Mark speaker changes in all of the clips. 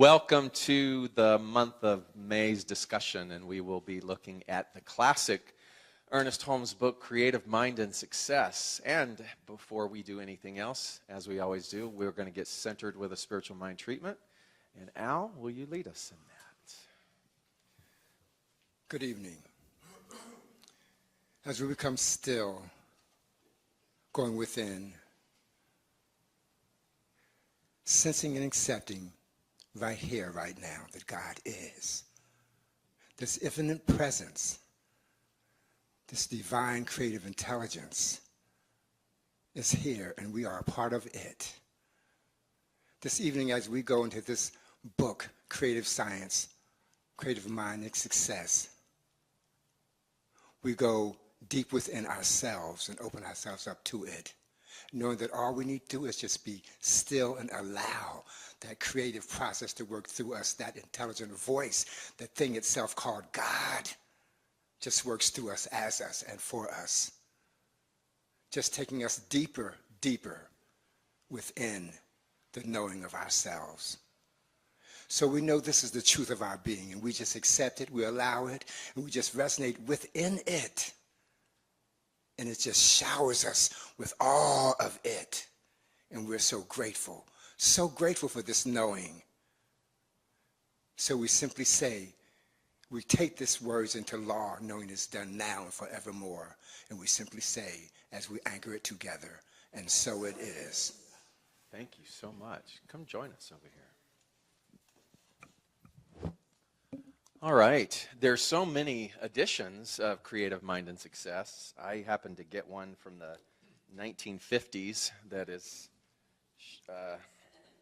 Speaker 1: Welcome to the month of May's discussion, and we will be looking at the classic Ernest Holmes book, Creative Mind and Success. And before we do anything else, as we always do, we're going to get centered with a spiritual mind treatment. And Al, will you lead us in that?
Speaker 2: Good evening. As we become still, going within, sensing and accepting right here, right now, that God is. This infinite presence, this divine creative intelligence is here, and we are a part of it. This evening, as we go into this book, Creative Science, Creative Mind and Success, we go deep within ourselves and open ourselves up to it, knowing that all we need to do is just be still and allow that creative process to work through us, that intelligent voice, that thing itself called God, just works through us, as us, and for us. Just taking us deeper, deeper within the knowing of ourselves. So we know this is the truth of our being, and we just accept it, we allow it, and we just resonate within it. And it just showers us with all of it. And we're so grateful for this knowing. So we simply say, we take these words into law, knowing it's done now and forevermore. And we simply say, as we anchor it together, and so it is.
Speaker 1: Thank you so much. Come join us over here. All right. There's so many editions of Creative Mind and Success. I happen to get one from the 1950s that is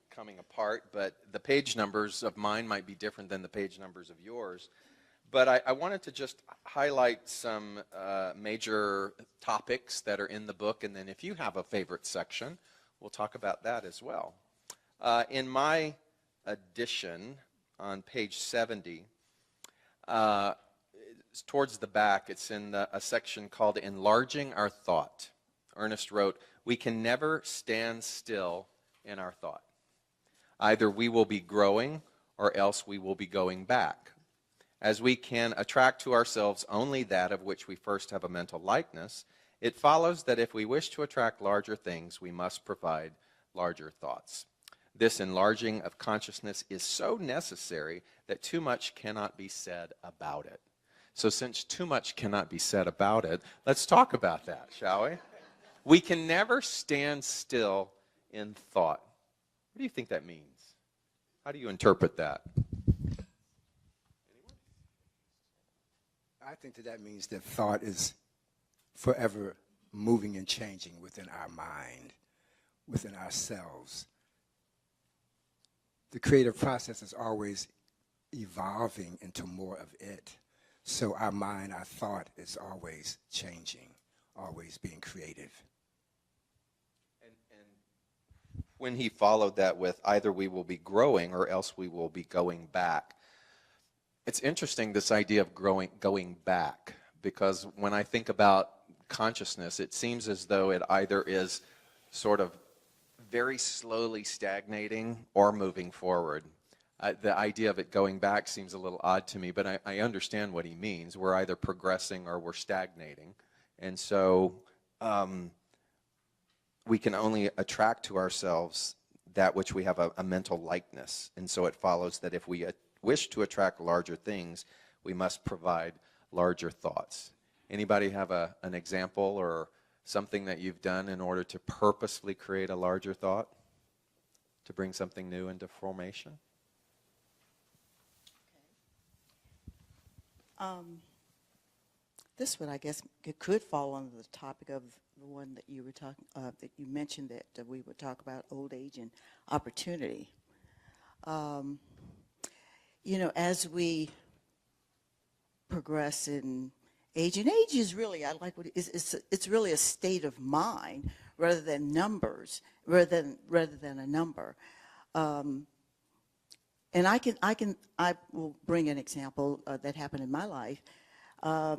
Speaker 1: coming apart, but the page numbers of mine might be different than the page numbers of yours. But I wanted to just highlight some major topics that are in the book, and then if you have a favorite section, we'll talk about that as well. In my edition, on page 70, towards the back, it's in a section called Enlarging Our Thought. Ernest wrote, "We can never stand still in our thought. Either we will be growing or else we will be going back. As we can attract to ourselves only that of which we first have a mental likeness, it follows that if we wish to attract larger things, we must provide larger thoughts. This enlarging of consciousness is so necessary that too much cannot be said about it." So since too much cannot be said about it, let's talk about that, shall we? We can never stand still in thought. What do you think that means? How do you interpret that?
Speaker 2: I think that means that thought is forever moving and changing within our mind, within ourselves. The creative process is always evolving into more of it. So our mind, our thought is always changing, always being creative.
Speaker 1: And when he followed that with either we will be growing or else we will be going back, it's interesting, this idea of going back, because when I think about consciousness, it seems as though it either is sort of very slowly stagnating or moving forward. The idea of it going back seems a little odd to me, but I understand what he means. We're either progressing or we're stagnating. And so we can only attract to ourselves that which we have a mental likeness. And so it follows that if we wish to attract larger things, we must provide larger thoughts. Anybody have an example or something that you've done in order to purposefully create a larger thought, to bring something new into formation?
Speaker 3: This one, I guess, it could fall under the topic of the one that you were talking, that you mentioned, that we would talk about old age and opportunity. You know, as we progress in age, and age is really, I like what it's really a state of mind rather than numbers, rather than a number. And I will bring an example that happened in my life. I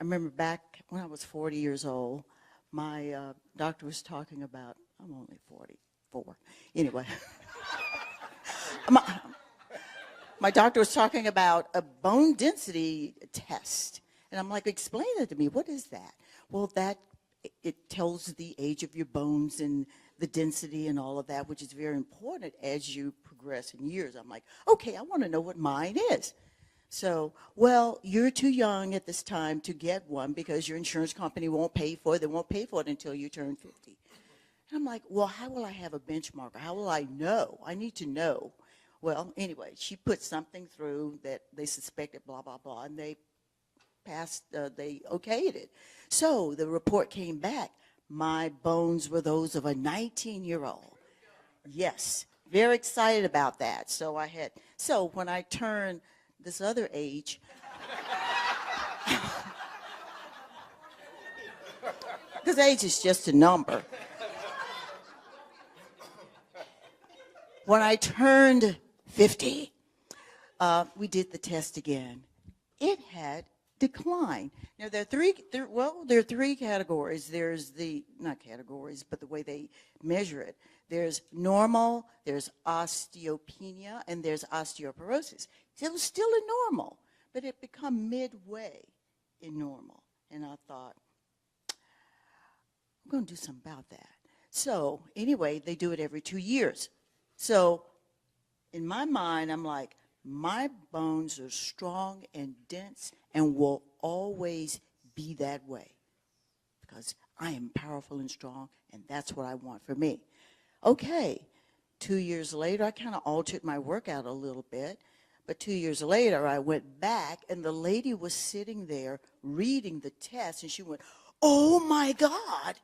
Speaker 3: remember back when I was 40 years old, my doctor was talking about, I'm only 44. Anyway, my doctor was talking about a bone density test. And I'm like, explain that to me. What is that? Well, it tells the age of your bones and the density and all of that, which is very important as you progress in years. I'm like, okay, I want to know what mine is. So, well, you're too young at this time to get one because your insurance company won't pay for it. They won't pay for it until you turn 50. And I'm like, well, how will I have a benchmark? How will I know? I need to know. Well, anyway, she put something through that they suspected, blah, blah, blah, and they they okayed it. So the report came back. My bones were those of a 19-year-old. Yes, very excited about that. So when I turned this other age, because age is just a number. When I turned 50, we did the test again. It had declined. Now, there are three categories. There's not categories, but the way they measure it. There's normal, there's osteopenia, and there's osteoporosis. So it was still in normal, but it become midway in normal. And I thought, I'm going to do something about that. So anyway, they do it every 2 years. So in my mind, I'm like, my bones are strong and dense and will always be that way because I am powerful and strong, and that's what I want for me. Okay, 2 years later, I kind of altered my workout a little bit, but 2 years later, I went back, and the lady was sitting there reading the test, and she went, oh, my God.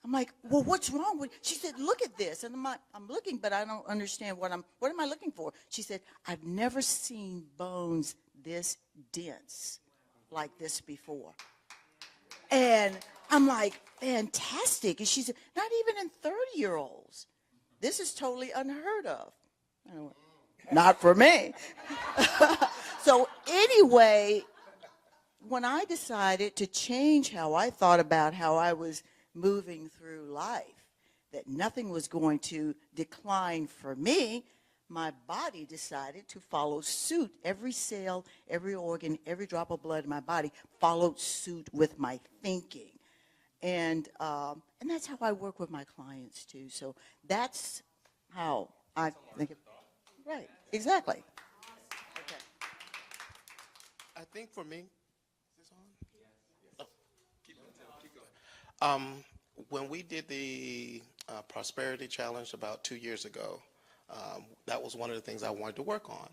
Speaker 3: I'm like, well, what's wrong with? She said, look at this. And I'm looking, but I don't understand what am I looking for? She said, I've never seen bones this dense like this before. And I'm like, fantastic. And she said, not even in 30-year-olds. This is totally unheard of. I went, not for me. So anyway, when I decided to change how I thought about how I was moving through life, that nothing was going to decline for me, my body decided to follow suit. Every cell, every organ, every drop of blood in my body followed suit with my thinking. And that's how I work with my clients too. So that's how I think it. Right, exactly. Okay.
Speaker 4: I think for me, is this on? Oh. When we did the prosperity challenge about 2 years ago, that was one of the things I wanted to work on.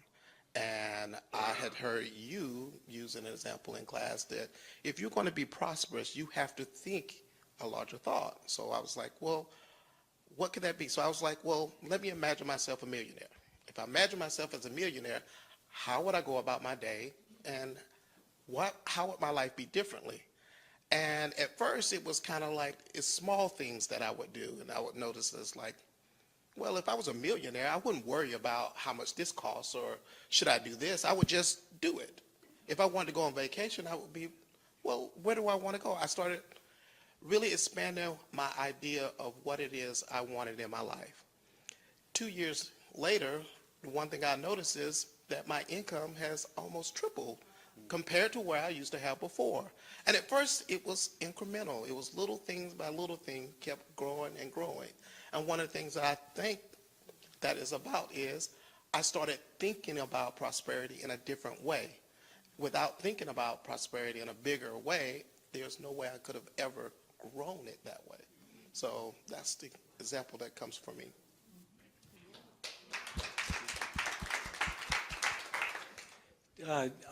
Speaker 4: And I had heard you use an example in class that if you're going to be prosperous, you have to think a larger thought. So I was like, well, what could that be? So I was like, well, let me imagine myself a millionaire. If I imagine myself as a millionaire, how would I go about my day? And how would my life be differently? And at first, it was kind of like it's small things that I would do. And I would notice as like, well, if I was a millionaire, I wouldn't worry about how much this costs or should I do this. I would just do it. If I wanted to go on vacation, I would be, well, where do I want to go? I started really expanding my idea of what it is I wanted in my life. 2 years later, the one thing I noticed is that my income has almost tripled compared to where I used to have before. And at first, it was incremental. It was little things by little thing kept growing and growing. And one of the things that I think that is about is I started thinking about prosperity in a different way. Without thinking about prosperity in a bigger way, there's no way I could have ever grown it that way. So that's the example that comes from me.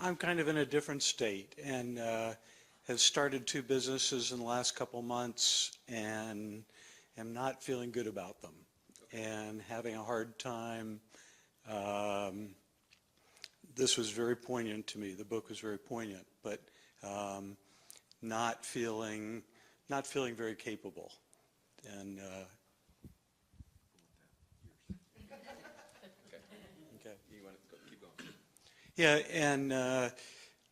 Speaker 5: I'm kind of in a different state and have started 2 businesses in the last couple months and am not feeling good about them and having a hard time. This was very poignant to me. The book was very poignant, but not feeling very capable. And okay.
Speaker 1: You want to keep going?
Speaker 5: Yeah, and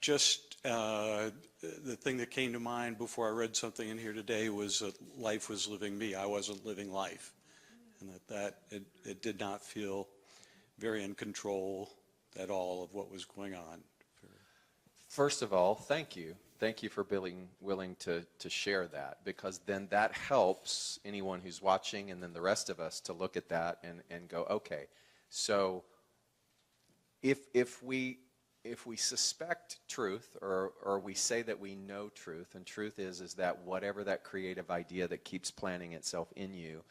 Speaker 5: just the thing that came to mind before I read something in here today was that life was living me. I wasn't living life, and it did not feel very in control. at all of what was going on.
Speaker 1: First of all, thank you. Thank you for being willing to share that, because then that helps anyone who's watching and then the rest of us to look at that and go, okay, so if we suspect truth, or we say that we know truth, and truth is that whatever that creative idea that keeps planting itself in you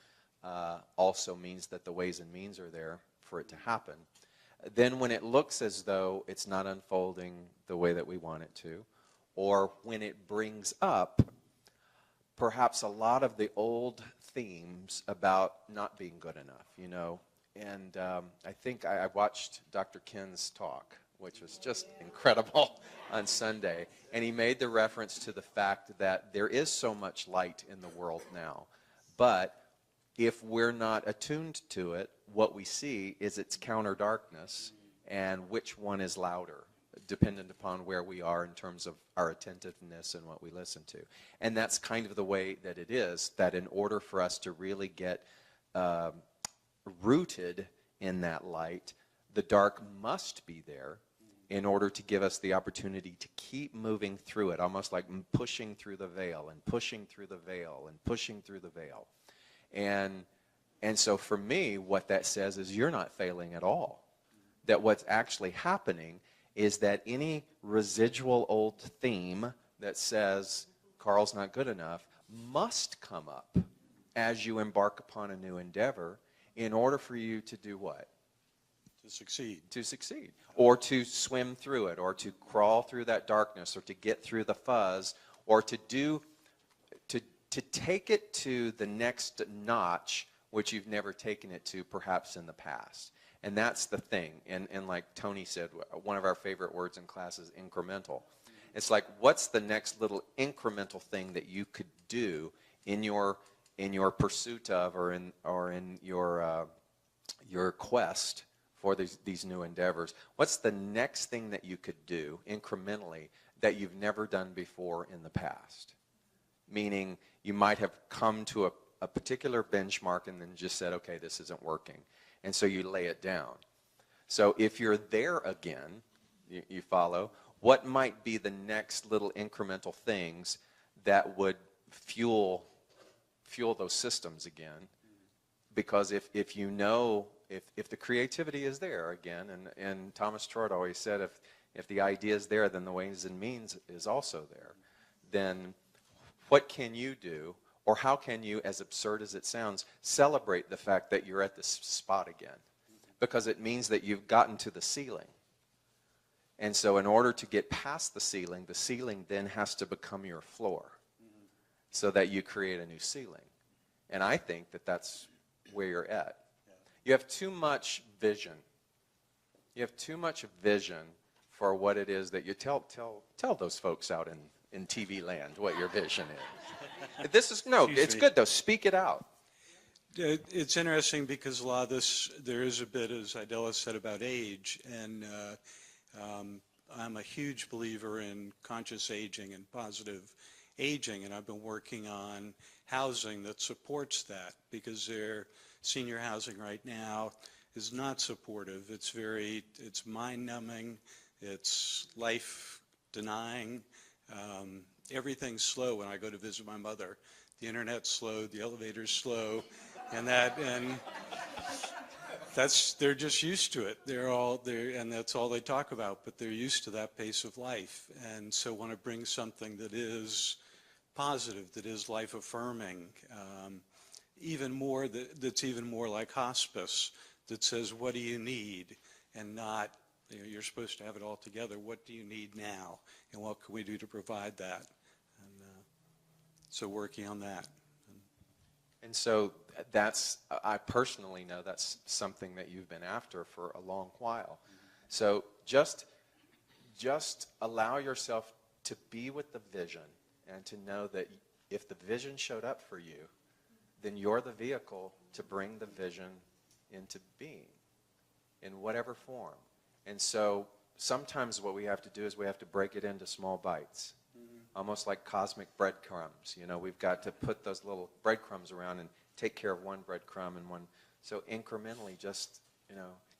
Speaker 1: also means that the ways and means are there for it to happen, then when it looks as though it's not unfolding the way that we want it to, or when it brings up perhaps a lot of the old themes about not being good enough, you know. And I think I watched Dr. Ken's talk, which was just incredible on Sunday. And he made the reference to the fact that there is so much light in the world now. But if we're not attuned to it, what we see is its counter darkness, and which one is louder, dependent upon where we are in terms of our attentiveness and what we listen to. And that's kind of the way that it is, that in order for us to really get rooted in that light, the dark must be there in order to give us the opportunity to keep moving through it, almost like pushing through the veil and pushing through the veil and pushing through the veil. And so for me, what that says is you're not failing at all. That what's actually happening is that any residual old theme that says Carl's not good enough must come up as you embark upon a new endeavor in order for you to do what?
Speaker 5: To succeed.
Speaker 1: To succeed. Or to swim through it, or to crawl through that darkness, or to get through the fuzz, or to take it to the next notch, which you've never taken it to perhaps in the past. And that's the thing. And like Tony said, one of our favorite words in class is incremental. It's like, what's the next little incremental thing that you could do in your pursuit of, or in your quest for these new endeavors? What's the next thing that you could do incrementally that you've never done before in the past? Meaning, you might have come to a particular benchmark and then just said, okay, this isn't working. And so you lay it down. So if you're there again, you follow, what might be the next little incremental things that would fuel those systems again? Because if you know, if the creativity is there again, and Thomas Trott always said, if the idea is there, then the ways and means is also there, then what can you do, or how can you, as absurd as it sounds, celebrate the fact that you're at this spot again? Because it means that you've gotten to the ceiling. And so in order to get past the ceiling then has to become your floor, so that you create a new ceiling. And I think that that's where you're at. You have too much vision. You have too much vision for what it is that you tell those folks out in TV land what your vision is. It's good though. Speak it out.
Speaker 5: It's interesting because a lot of this, there is a bit, as Idella said, about age, and I'm a huge believer in conscious aging and positive aging, and I've been working on housing that supports that, because their senior housing right now is not supportive. It's mind-numbing, it's life-denying. Everything's slow when I go to visit my mother. The internet's slow, the elevator's slow, and they're just used to it. And that's all they talk about, but they're used to that pace of life. And so want to bring something that is positive, that is life-affirming, that's even more like hospice, that says, what do you need? And not, you're supposed to have it all together. What do you need now? And what can we do to provide that? And so working on that.
Speaker 1: And so I personally know that's something that you've been after for a long while. So just allow yourself to be with the vision, and to know that if the vision showed up for you, then you're the vehicle to bring the vision into being in whatever form. And so sometimes what we have to do is we have to break it into small bites, almost like cosmic breadcrumbs. We've got to put those little breadcrumbs around and take care of one breadcrumb and one. So incrementally, just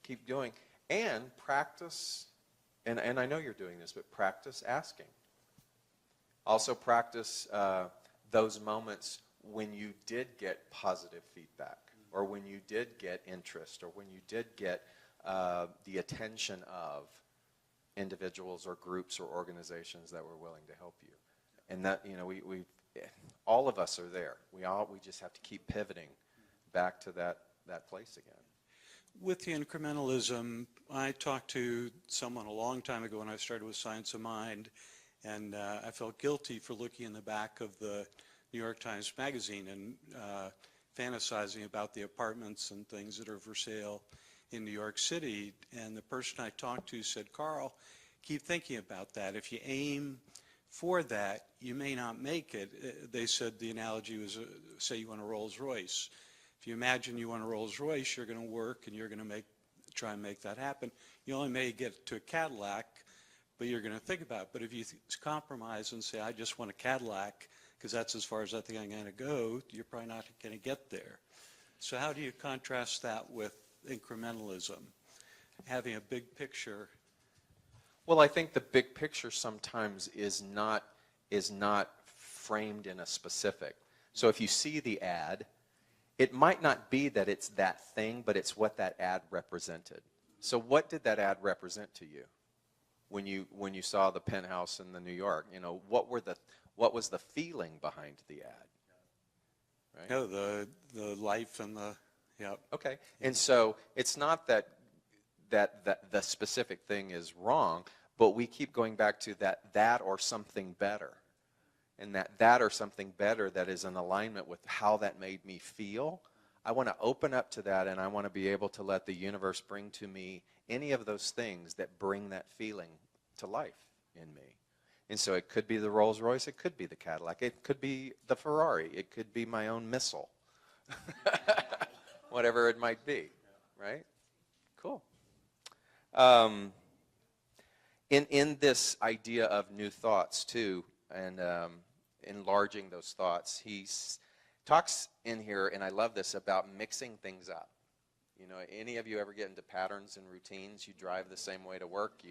Speaker 1: keep doing. And practice, and I know you're doing this, but practice asking. Also practice those moments when you did get positive feedback, or when you did get interest, or when you did get the attention of individuals or groups or organizations that were willing to help you. And that, we all of us are there. We just have to keep pivoting back to that place again.
Speaker 5: With the incrementalism, I talked to someone a long time ago when I started with Science of Mind, and I felt guilty for looking in the back of the New York Times Magazine and fantasizing about the apartments and things that are for sale in New York City. And the person I talked to said, Carl, keep thinking about that. If you aim for that, you may not make it. They said the analogy was, say you want a Rolls Royce. If you imagine you want a Rolls Royce, you're going to work and you're going to try and make that happen. You only may get to a Cadillac, but you're going to think about it. But if you compromise and say, I just want a Cadillac, because that's as far as I think I'm going to go, you're probably not going to get there. So how do you contrast that with incrementalism? Having a big picture.
Speaker 1: Well, I think the big picture sometimes is not framed in a specific. So if you see the ad, it might not be that it's that thing, but it's what that ad represented. So what did that ad represent to you when you saw the penthouse in the New York? What was the feeling behind the ad? Right?
Speaker 5: No, the life and the, yeah.
Speaker 1: Okay. And so it's not that the specific thing is wrong, but we keep going back to that or something better. And that or something better that is in alignment with how that made me feel. I want to open up to that, and I want to be able to let the universe bring to me any of those things that bring that feeling to life in me. And so it could be the Rolls Royce, it could be the Cadillac, it could be the Ferrari, it could be my own missile. Whatever it might be, right? Cool. In this idea of new thoughts too, and enlarging those thoughts, he talks in here, and I love this, about mixing things up. Any of you ever get into patterns and routines? You drive the same way to work.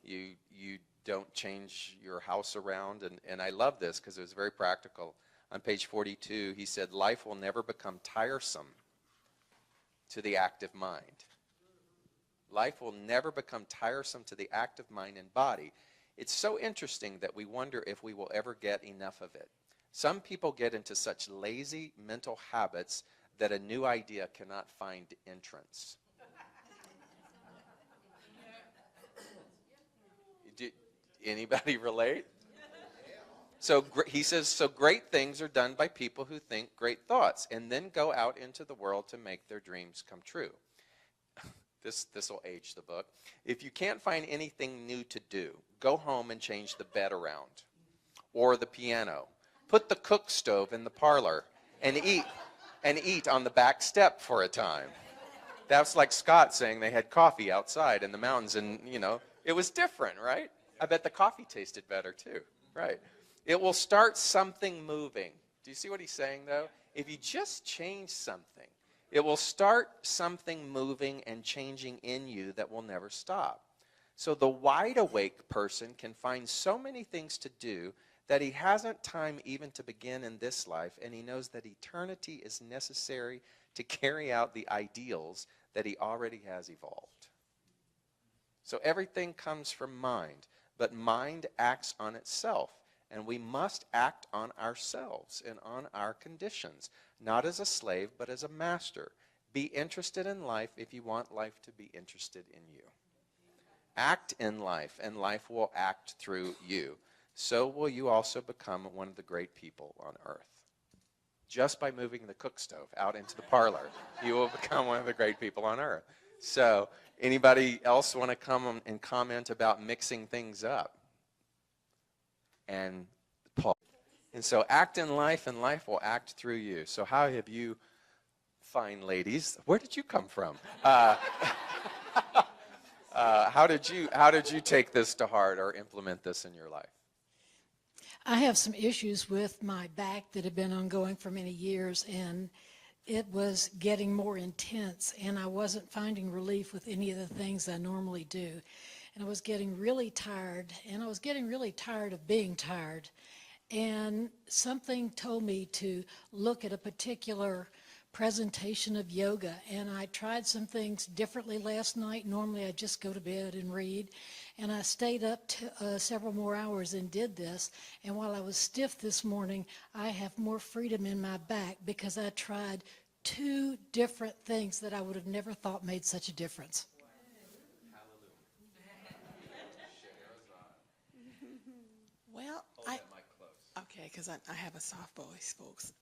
Speaker 1: You don't change your house around. And I love this because it was very practical. On page 42, he said, life will never become tiresome to the active mind. Life will never become tiresome to the active mind and body. It's so interesting that we wonder if we will ever get enough of it. Some people get into such lazy mental habits that a new idea cannot find entrance. Anybody relate? So he says, so great things are done by people who think great thoughts and then go out into the world to make their dreams come true. This will age the book. If you can't find anything new to do, go home and change the bed around or the piano. Put the cook stove in the parlor and eat on the back step for a time. That's like Scott saying they had coffee outside in the mountains, and it was different, right? I bet the coffee tasted better too, right? It will start something moving. Do you see what he's saying though? If you just change something, it will start something moving and changing in you that will never stop. So the wide awake person can find so many things to do that he hasn't time even to begin in this life, and he knows that eternity is necessary to carry out the ideals that he already has evolved. So everything comes from mind, but mind acts on itself, and we must act on ourselves and on our conditions, not as a slave, but as a master. Be interested in life if you want life to be interested in you. Act in life, and life will act through you. So will you also become one of the great people on earth. Just by moving the cook stove out into the parlor, you will become one of the great people on earth. So anybody else want to come and comment about mixing things up? And Paul. And so act in life, and life will act through you. So how have you, fine ladies, where did you come from? How did you take this to heart or implement this in your life?
Speaker 6: I have some issues with my back that have been ongoing for many years, and it was getting more intense, and I wasn't finding relief with any of the things I normally do. And I was getting really tired, and I was getting really tired of being tired. And something told me to look at a particular presentation of yoga, and I tried some things differently last night. Normally I just go to bed and read, and I stayed up several more hours and did this. And while I was stiff this morning, I have more freedom in my back because I tried 2 different things that I would have never thought made such a difference.
Speaker 7: Well, okay, because I have a soft voice, folks.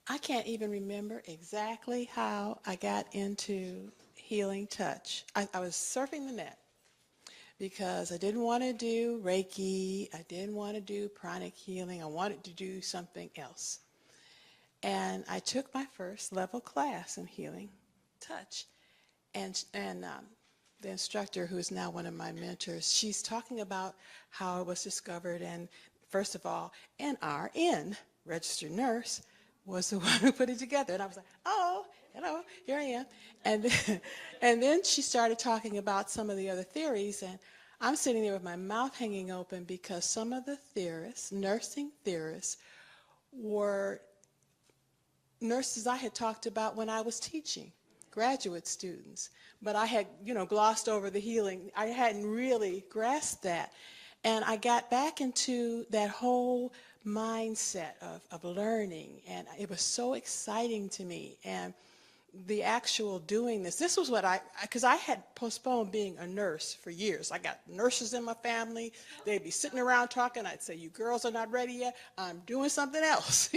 Speaker 7: I can't even remember exactly how I got into healing touch. I was surfing the net because I didn't want to do Reiki. I didn't want to do pranic healing. I wanted to do something else. And I took my first level class in healing touch. And the instructor, who is now one of my mentors, she's talking about how it was discovered. And first of all, an RN, registered nurse, was the one who put it together. And I was like, oh, hello, here I am. And then she started talking about some of the other theories. And I'm sitting there with my mouth hanging open because some of the theorists, nursing theorists, were nurses I had talked about when I was teaching graduate students. But I had, glossed over the healing. I hadn't really grasped that. And I got back into that whole mindset of learning, and it was so exciting to me. And the actual doing this was what because I had postponed being a nurse for years. I got nurses in my family. They'd be sitting around talking. I'd say, you girls are not ready yet. I'm doing something else,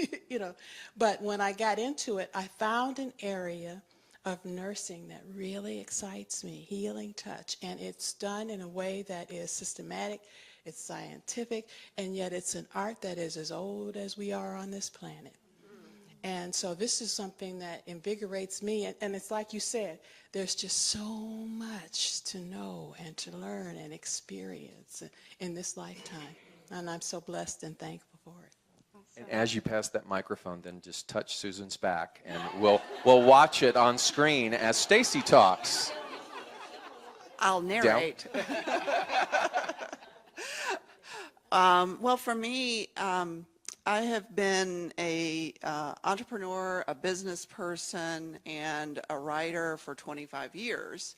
Speaker 7: But when I got into it, I found an area of nursing that really excites me, healing touch. And it's done in a way that is systematic, it's scientific, and yet it's an art that is as old as we are on this planet. And so this is something that invigorates me. And it's like you said, there's just so much to know and to learn and experience in this lifetime. And I'm so blessed and thankful for it.
Speaker 1: And as you pass that microphone, then just touch Susan's back, and we'll watch it on screen as Stacy talks.
Speaker 8: I'll narrate. Well, for me, I have been a entrepreneur, a business person, and a writer for 25 years.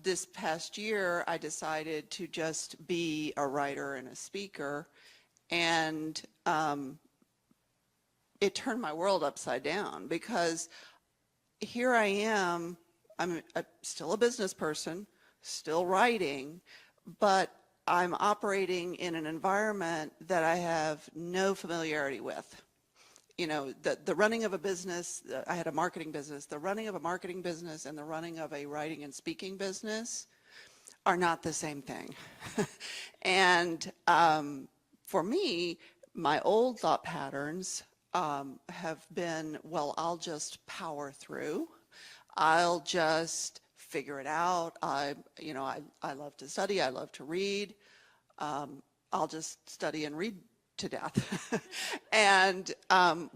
Speaker 8: This past year, I decided to just be a writer and a speaker, and it turned my world upside down because here I am, I'm still a business person, still writing, but I'm operating in an environment that I have no familiarity with. The running of a business, I had a marketing business, the running of a marketing business and the running of a writing and speaking business are not the same thing. And for me, my old thought patterns have been, well, I'll just power through. I'll just figure it out. I love to study. I love to read. I'll just study and read to death. And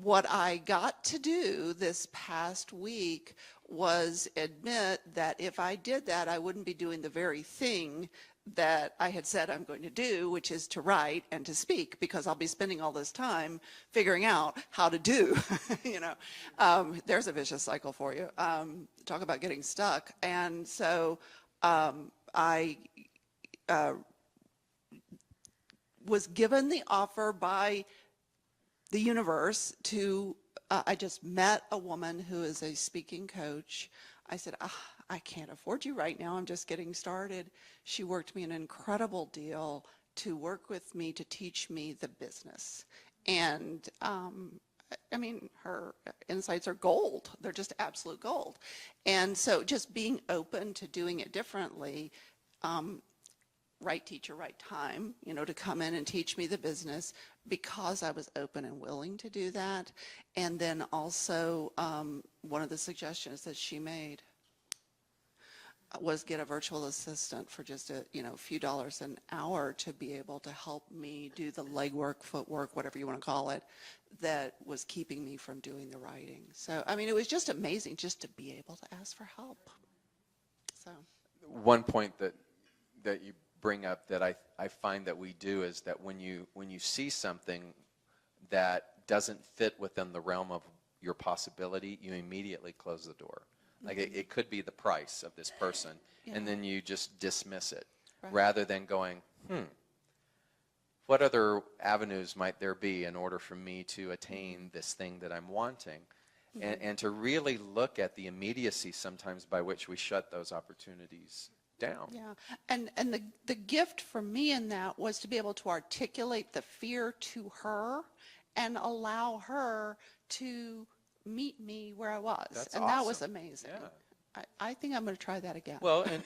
Speaker 8: what I got to do this past week was admit that if I did that, I wouldn't be doing the very thing that I had said I'm going to do, which is to write and to speak, because I'll be spending all this time figuring out how to do, there's a vicious cycle for you. Talk about getting stuck. And so I was given the offer by the universe to, I just met a woman who is a speaking coach. I said, I can't afford you right now. I'm just getting started. She worked me an incredible deal to work with me to teach me the business. And her insights are gold. They're just absolute gold. And so just being open to doing it differently, right teacher, right time, to come in and teach me the business, because I was open and willing to do that. And then also one of the suggestions that she made, was get a virtual assistant for just a few dollars an hour to be able to help me do the legwork, footwork, whatever you want to call it, that was keeping me from doing the writing. So I mean, it was just amazing just to be able to ask for help. So
Speaker 1: One point that you bring up that I find that we do is that when you see something that doesn't fit within the realm of your possibility, you immediately close the door. Like it could be the price of this person, and then you just dismiss it, rather than going, what other avenues might there be in order for me to attain this thing that I'm wanting? And to really look at the immediacy sometimes by which we shut those opportunities down.
Speaker 8: yeah, and the gift for me in that was to be able to articulate the fear to her and allow her to meet me where I was.
Speaker 1: That's
Speaker 8: and that was
Speaker 1: awesome.
Speaker 8: amazing.
Speaker 1: Yeah.
Speaker 8: I think I'm going to try that again.
Speaker 1: Well, and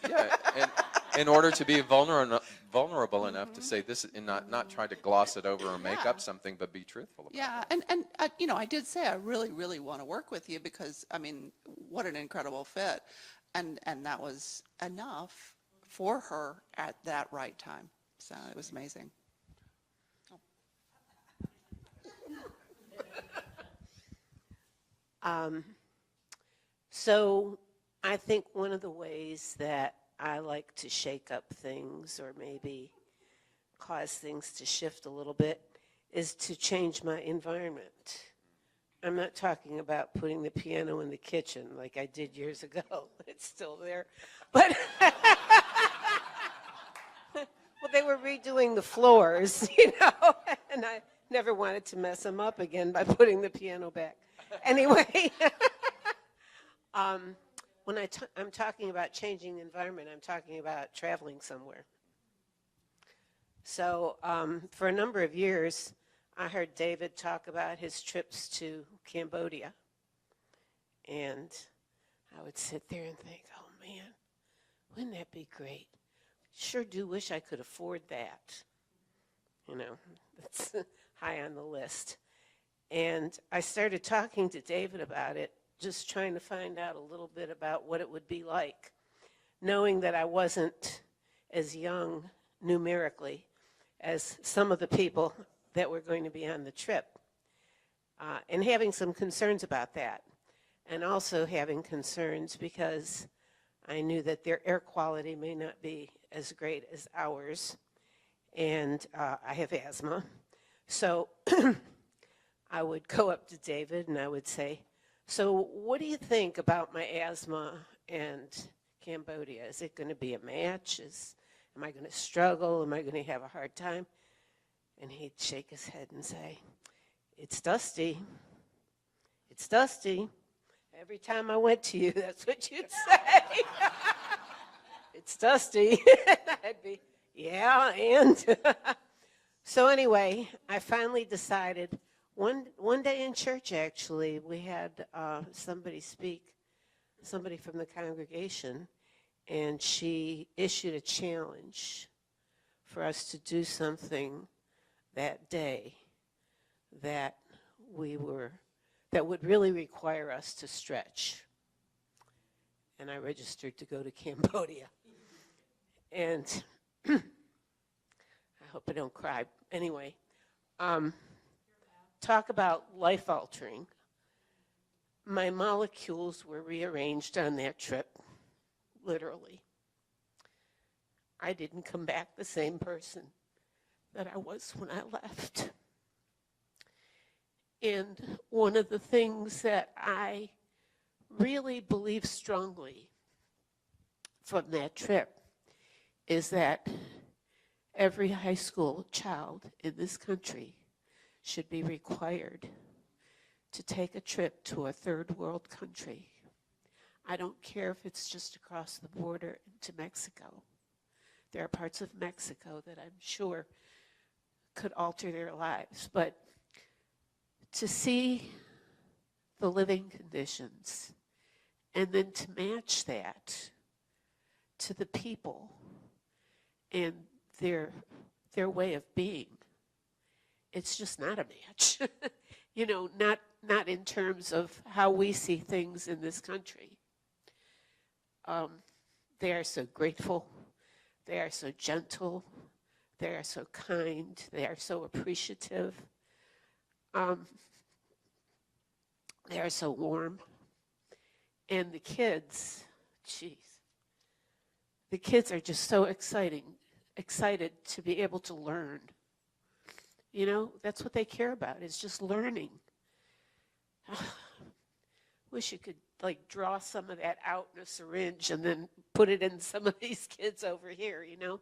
Speaker 1: in order to be vulnerable enough to say this, and not try to gloss it over or make up something, but be truthful about it.
Speaker 8: Yeah, and I did say I really, really want to work with you because, I mean, what an incredible fit. And that was enough for her at that right time. So it was amazing.
Speaker 9: So I think one of the ways that I like to shake up things or maybe cause things to shift a little bit is to change my environment. I'm not talking about putting the piano in the kitchen like I did years ago. It's still there. But well, they were redoing the floors, and I never wanted to mess them up again by putting the piano back. Anyway, when I'm talking about changing the environment, I'm talking about traveling somewhere. So for a number of years, I heard David talk about his trips to Cambodia. And I would sit there and think, oh man, wouldn't that be great? Sure do wish I could afford that. That's high on the list. And I started talking to David about it, just trying to find out a little bit about what it would be like, knowing that I wasn't as young numerically as some of the people that were going to be on the trip, and having some concerns about that, and also having concerns because I knew that their air quality may not be as great as ours, and I have asthma. So I would go up to David and I would say, so what do you think about my asthma and Cambodia? Is it going to be a match? Am I going to struggle? Am I going to have a hard time? And he'd shake his head and say, it's dusty. It's dusty. Every time I went to you, that's what you'd say. It's dusty. I'd be, yeah, and so anyway, I finally decided one day in church, actually, we had somebody speak, somebody from the congregation, and she issued a challenge for us to do something that day that would really require us to stretch. And I registered to go to Cambodia. And I hope I don't cry. Anyway, talk about life altering. My molecules were rearranged on that trip, literally. I didn't come back the same person that I was when I left. And one of the things that I really believe strongly from that trip is that every high school child in this country should be required to take a trip to a third world country. I don't care if it's just across the border into Mexico. There are parts of Mexico that I'm sure could alter their lives, but to see the living conditions and then to match that to the people and their way of being, it's just not a match. Not in terms of how we see things in this country. They are so grateful. They are so gentle. They are so kind. They are so appreciative. They are so warm. And the kids, geez, the kids are just so excited to be able to learn. You know, that's what they care about, is just learning. Wish you could like draw some of that out in a syringe and then put it in some of these kids over here, you know.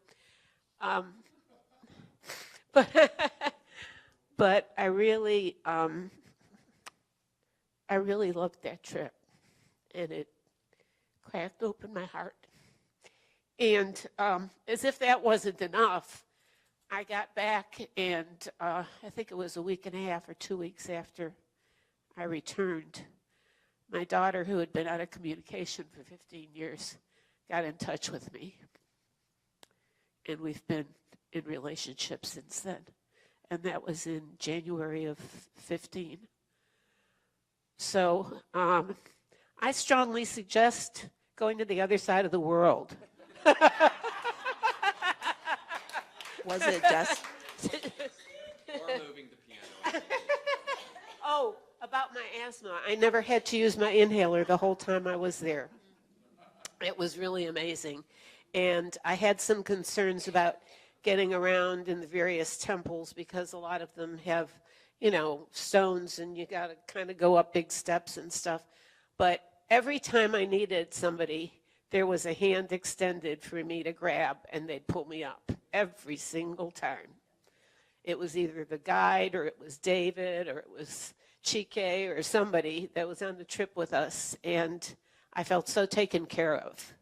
Speaker 9: But I really loved that trip, and it cracked open my heart. And as if that wasn't enough, I got back, and I think it was a week and a half or 2 weeks after I returned, my daughter, who had been out of communication for 15 years, got in touch with me. And we've been in relationship since then. And that was in January of 15. So I strongly suggest going to the other side of the world.
Speaker 8: Was it just?
Speaker 1: Or moving the piano.
Speaker 9: Oh, about my asthma. I never had to use my inhaler the whole time I was there. It was really amazing. And I had some concerns about getting around in the various temples because a lot of them have, you know, stones and you got to kind of go up big steps and stuff. But every time I needed somebody, there was a hand extended for me to grab and they'd pull me up every single time. It was either the guide or it was David or it was Chike or somebody that was on the trip with us. And I felt so taken care of.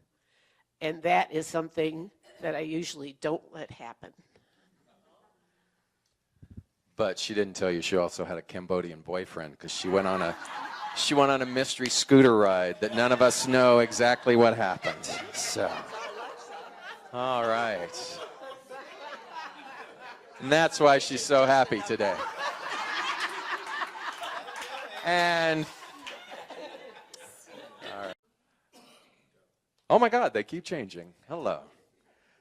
Speaker 9: And that is something that I usually don't let happen.
Speaker 1: But she didn't tell you she also had a Cambodian boyfriend, because she went on a mystery scooter ride that none of us know exactly what happened. So, all right. And that's why she's so happy today. And all right. Oh my God, they keep changing. Hello.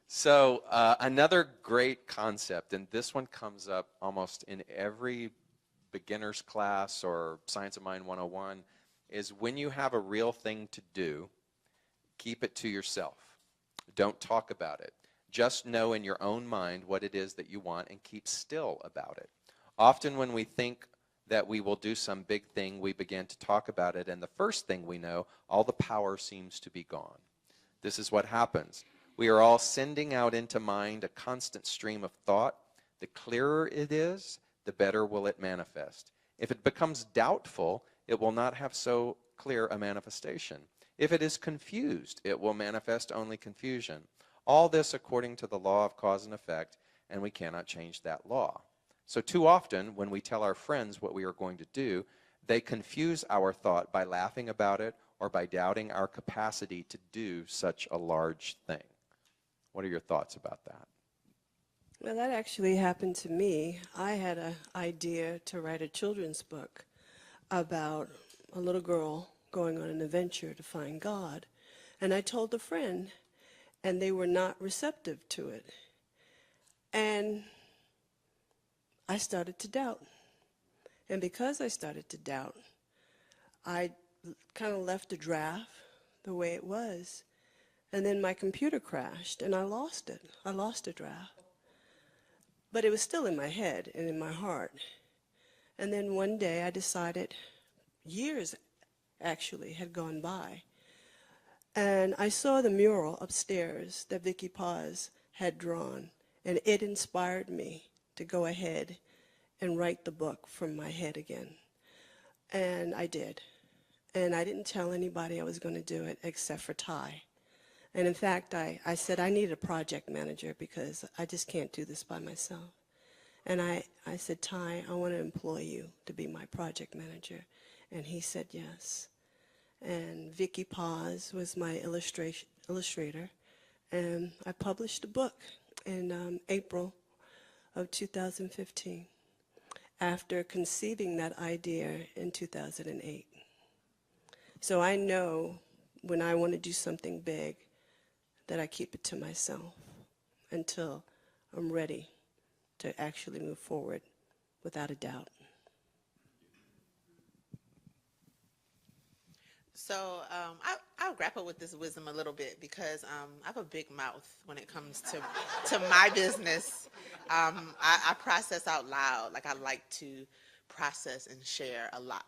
Speaker 1: So another great concept, and this one comes up almost in every beginner's class or Science of Mind 101, is when you have a real thing to do, keep it to yourself. Don't talk about it. Just know in your own mind what it is that you want and keep still about it. Often when we think that we will do some big thing, we begin to talk about it, and the first thing we know, all the power seems to be gone. This is what happens. We are all sending out into mind a constant stream of thought. The clearer it is, the better will it manifest. If it becomes doubtful, it will not have so clear a manifestation. If it is confused, it will manifest only confusion. All this according to the law of cause and effect, and we cannot change that law. So too often, when we tell our friends what we are going to do, they confuse our thought by laughing about it or by doubting our capacity to do such a large thing. What are your thoughts about that?
Speaker 10: Well, that actually happened to me. I had an idea to write a children's book about a little girl going on an adventure to find God. And I told a friend, and they were not receptive to it. And I started to doubt. And because I started to doubt, I kind of left the draft the way it was. And then my computer crashed, and I lost it. I lost the draft. But it was still in my head and in my heart. And then one day I decided, years actually had gone by, and I saw the mural upstairs that Vicky Paz had drawn, and it inspired me to go ahead and write the book from my head again. And I did. And I didn't tell anybody I was going to do it except for Ty. And in fact, I said I need a project manager because I just can't do this by myself. And I said, Ty, I want to employ you to be my project manager. And he said yes. And Vicky Paz was my illustrator. And I published a book in April of 2015 after conceiving that idea in 2008. So I know when I want to do something big, that I keep it to myself until I'm ready to actually move forward without a doubt.
Speaker 11: So I'll grapple with this wisdom a little bit because I have a big mouth when it comes to my business. I process out loud. Like I like to process and share a lot,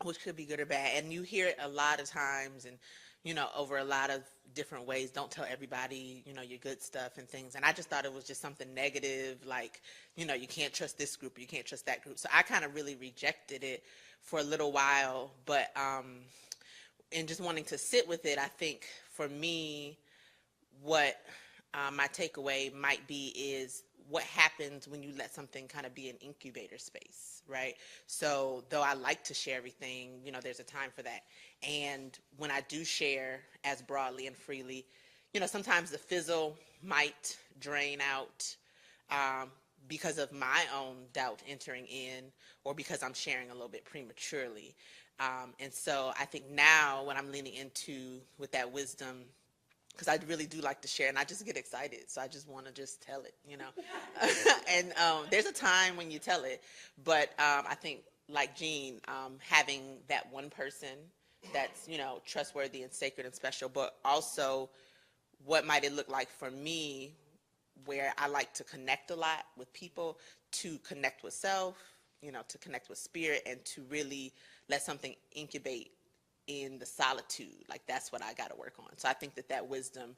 Speaker 11: which could be good or bad. And you hear it a lot of times and, over a lot of different ways. Don't tell everybody, your good stuff and things. And I just thought it was just something negative, like, you can't trust this group, or you can't trust that group. So I kind of really rejected it for a little while. But and just wanting to sit with it, I think for me, what my takeaway might be is what happens when you let something kind of be an incubator space, right? So though I like to share everything, there's a time for that. And when I do share as broadly and freely, sometimes the fizzle might drain out because of my own doubt entering in, or because I'm sharing a little bit prematurely. And so I think now what I'm leaning into with that wisdom, because I really do like to share, and I just get excited, so I just want to just tell it, And there's a time when you tell it, but I think, like Jean, having that one person that's, trustworthy and sacred and special, but also what might it look like for me, where I like to connect a lot with people, to connect with self, to connect with spirit, and to really let something incubate in the solitude. Like that's what I got to work on. So I think that wisdom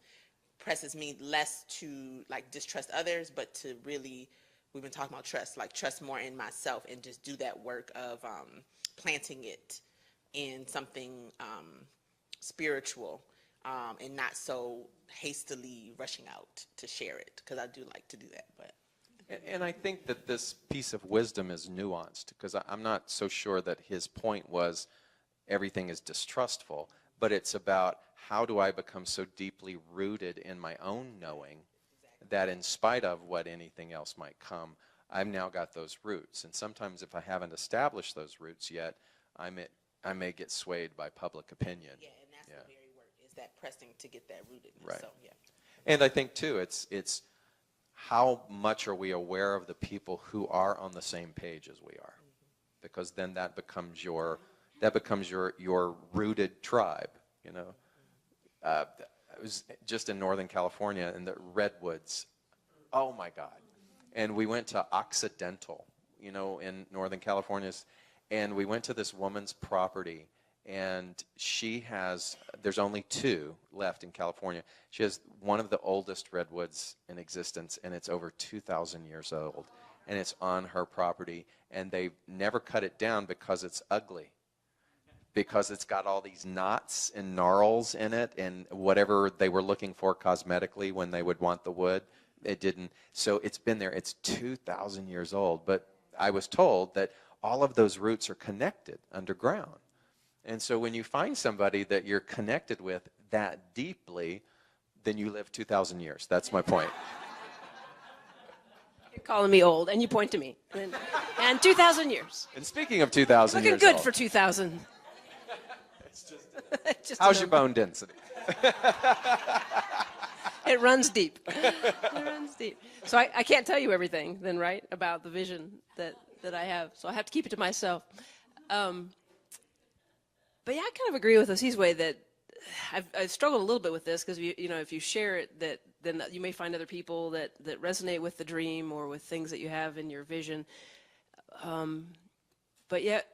Speaker 11: presses me less to like distrust others, but to really, we've been talking about trust, like trust more in myself and just do that work of planting it in something spiritual, and not so hastily rushing out to share it, because I do like to do that. But
Speaker 1: And I think that this piece of wisdom is nuanced, because I'm not so sure that his point was everything is distrustful, but it's about how do I become so deeply rooted in my own knowing that in spite of what anything else might come, I've now got those roots. And sometimes if I haven't established those roots yet, I may get swayed by public opinion.
Speaker 11: yeah, and that's the very work, is that pressing to get that rootedness.
Speaker 1: Right.
Speaker 11: So yeah.
Speaker 1: And I think too, it's how much are we aware of the people who are on the same page as we are, because then that becomes your rooted tribe. I was just in Northern California in the redwoods. Oh my God! And we went to Occidental, in Northern California, and we went to this woman's property. And there's only 2 left in California. She has one of the oldest redwoods in existence, and it's over 2,000 years old. And it's on her property, and they never cut it down because it's ugly. Because it's got all these knots and gnarls in it, and whatever they were looking for cosmetically when they would want the wood, it didn't. So it's been there. It's 2,000 years old. But I was told that all of those roots are connected underground. And so when you find somebody that you're connected with that deeply, then you live 2,000 years. That's my point.
Speaker 10: You're calling me old, and you point to me. And 2,000 years.
Speaker 1: And speaking of 2,000
Speaker 10: Looking
Speaker 1: years
Speaker 10: good
Speaker 1: old,
Speaker 10: for 2,000.
Speaker 1: how's your bone density?
Speaker 10: It runs deep. It runs deep. So I can't tell you everything then, right, about the vision that I have. So I have to keep it to myself. But yeah, I kind of agree with Osie's way that I've struggled a little bit with this, because if you share it, then you may find other people that resonate with the dream or with things that you have in your vision. But yet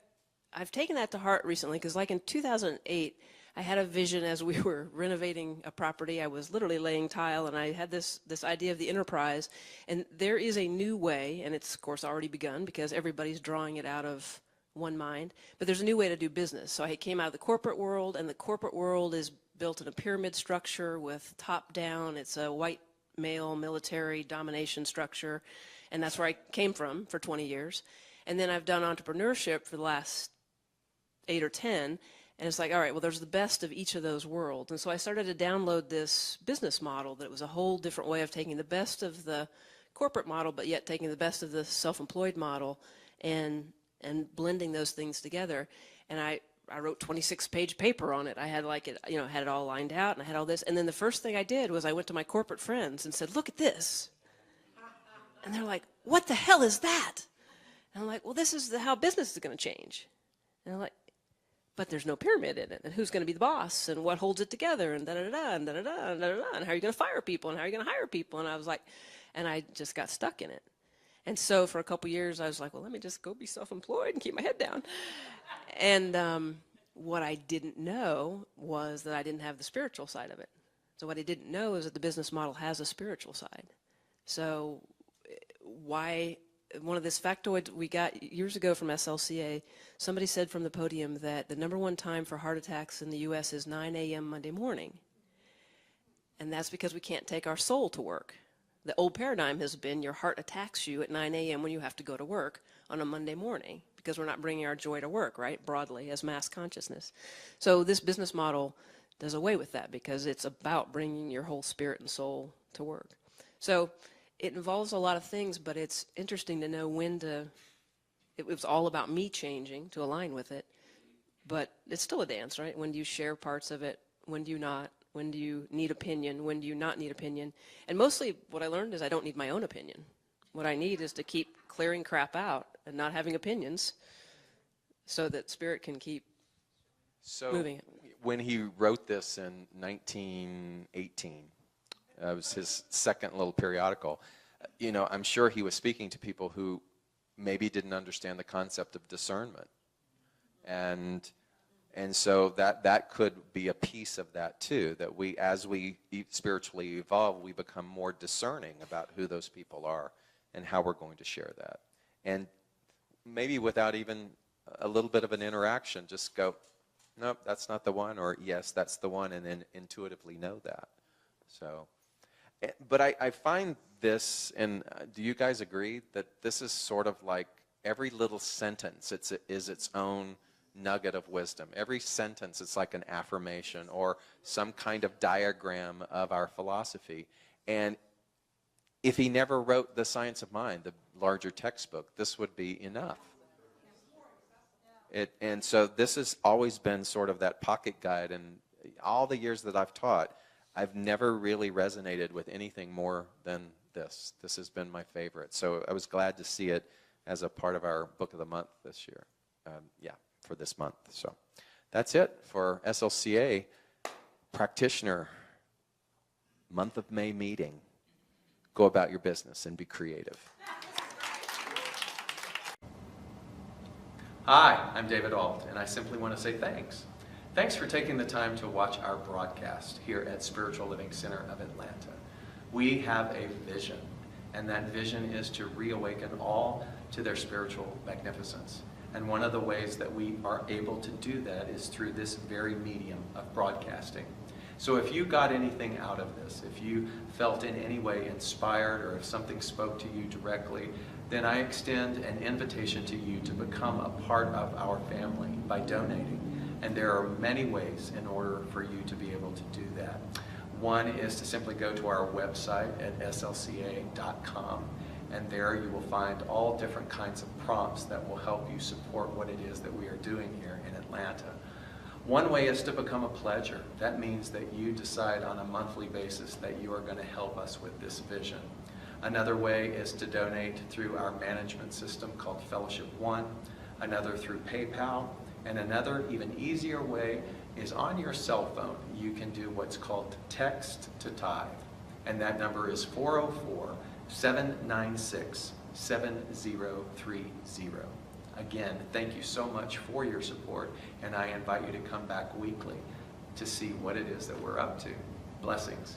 Speaker 10: I've taken that to heart recently, because like in 2008, I had a vision as we were renovating a property. I was literally laying tile, and I had this idea of the enterprise. And there is a new way, and it's of course already begun because everybody's drawing it out of one mind, but there's a new way to do business. So I came out of the corporate world, and the corporate world is built in a pyramid structure with top down. It's a white male military domination structure, and that's where I came from for 20 years. And then I've done entrepreneurship for the last 8 or 10, and it's like, all right, well, there's the best of each of those worlds. And so I started to download this business model that was a whole different way of taking the best of the corporate model, but yet taking the best of the self-employed model and blending those things together. And I I wrote 26-page paper on it. I had like it, you know, had it all lined out, and I had all this. And then the first thing I did was I went to my corporate friends and said, "Look at this." And they're like, "What the hell is that?" And I'm like, "Well, this is how business is going to change." And they're like, "But there's no pyramid in it, and who's going to be the boss, and what holds it together, and da-da-da, and da-da-da, and da-da-da, and how are you going to fire people, and how are you going to hire people?" And I was like, and I just got stuck in it. And so for a couple years, I was like, well, let me just go be self-employed and keep my head down. And what I didn't know was that I didn't have the spiritual side of it. So what I didn't know is that the business model has a spiritual side. So why, one of this factoid we got years ago from SLCA, somebody said from the podium that the #1 time for heart attacks in the U.S. is 9 a.m. Monday morning. And that's because we can't take our soul to work. The old paradigm has been your heart attacks you at 9 a.m. when you have to go to work on a Monday morning, because we're not bringing our joy to work, right, broadly as mass consciousness. So this business model does away with that, because it's about bringing your whole spirit and soul to work. So it involves a lot of things, but it's interesting to know when to, it was all about me changing to align with it, but it's still a dance, right? When do you share parts of it? When do you not? When do you need opinion? When do you not need opinion? And mostly what I learned is I don't need my own opinion. What I need is to keep clearing crap out and not having opinions so that spirit can keep moving.
Speaker 1: When he wrote this in 1918, it was his second little periodical, you know, I'm sure he was speaking to people who maybe didn't understand the concept of discernment. And so that could be a piece of that too, that we, as we spiritually evolve, we become more discerning about who those people are and how we're going to share that. And maybe without even a little bit of an interaction, just go, nope, that's not the one, or yes, that's the one, and then intuitively know that. So, but I find this, and do you guys agree that this is sort of like every little sentence is its own nugget of wisdom. Every sentence is like an affirmation or some kind of diagram of our philosophy. And if he never wrote The Science of Mind, the larger textbook, this would be enough. And so this has always been sort of that pocket guide, and all the years that I've taught, I've never really resonated with anything more than this. This has been my favorite. So I was glad to see it as a part of our Book of the Month this year. For this month. So that's it for SLCA Practitioner Month of May meeting. Go about your business and be creative. Hi, I'm David Alt, and I simply want to say thanks. Thanks for taking the time to watch our broadcast here at Spiritual Living Center of Atlanta. We have a vision, and that vision is to reawaken all to their spiritual magnificence. And one of the ways that we are able to do that is through this very medium of broadcasting. So if you got anything out of this, if you felt in any way inspired, or if something spoke to you directly, then I extend an invitation to you to become a part of our family by donating. And there are many ways in order for you to be able to do that. One is to simply go to our website at slca.com. And there you will find all different kinds of prompts that will help you support what it is that we are doing here in Atlanta. One way is to become a pledger. That means that you decide on a monthly basis that you are going to help us with this vision. Another way is to donate through our management system called Fellowship One, another through PayPal, and another even easier way is on your cell phone. You can do what's called text to tithe, and that number is 404-796-7030. Again, thank you so much for your support, and I invite you to come back weekly to see what it is that we're up to. Blessings.